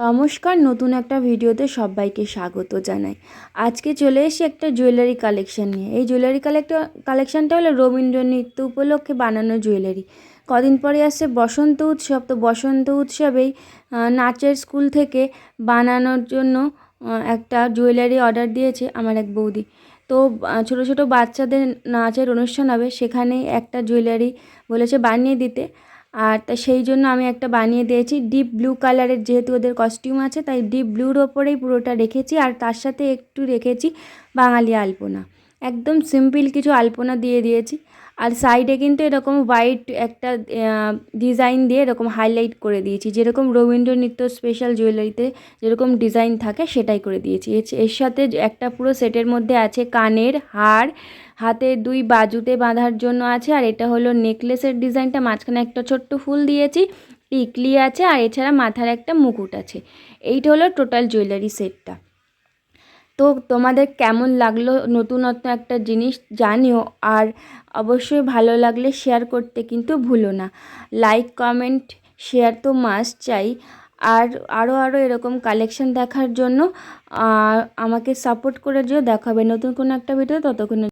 নমস্কার, নতুন একটা ভিডিওতে সবাইকে স্বাগত জানাই। আজকে চলে এসেছি একটা জুয়েলারি কালেকশন নিয়ে। এই জুয়েলারি কালেকশনটা হলো রবীন্দ্র নৃত্য উপলক্ষে বানানো জুয়েলারি। কদিন পরে আসছে বসন্ত উৎসব, তো বসন্ত উৎসবেই নাচের স্কুল থেকে বানানোর জন্য একটা জুয়েলারি অর্ডার দিয়েছে আমার এক বৌদি। তো ছোটো ছোটো বাচ্চাদের নাচের অনুষ্ঠান হবে, সেখানেই একটা জুয়েলারি বলেছে বানিয়ে দিতে। আর তা সেই জন্য আমি একটা বানিয়ে দিয়েছি ডিপ ব্লু কালারের, যেহেতু ওদের কস্টিউম আছে তাই ডিপ ব্লুর ওপরেই পুরোটা রেখেছি। আর তার সাথে একটু রেখেছি বাঙালি আলপনা, একদম সিম্পল কিছু আলপনা দিয়ে দিয়েছি। আর সাইডে কিন্তু এরকম হোয়াইট একটা ডিজাইন দিয়ে এরকম হাইলাইট করে দিয়েছি, যেরকম রবীন্দ্র নৃত্য স্পেশাল জুয়েলারিতে যেরকম ডিজাইন থাকে সেটাই করে দিয়েছি। এর সাথে একটা পুরো সেটের মধ্যে আছে কানের হার, হাতে দুই বাজুতে বাঁধার জন্য আছে। আর এটা হলো নেকলেসের ডিজাইনটা, মাঝখানে একটা ছোট্ট ফুল দিয়েছি, টিকলি আছে, আর এছাড়া মাথার একটা মুকুট আছে। এইটা হলো টোটাল জুয়েলারি সেটটা। তো তোমাদের কেমন লাগলো নতুনত্ব একটা জিনিস জানিও, আর অবশ্যই ভালো লাগলে শেয়ার করতে কিন্তু ভুলো না। লাইক কমেন্ট শেয়ার তো মাস্ট চাই। আর আরও এরকম কালেকশন দেখার জন্য আমাকে সাপোর্ট করে যেও। দেখা হবে নতুন কোনো একটা ভিডিও, ততক্ষণে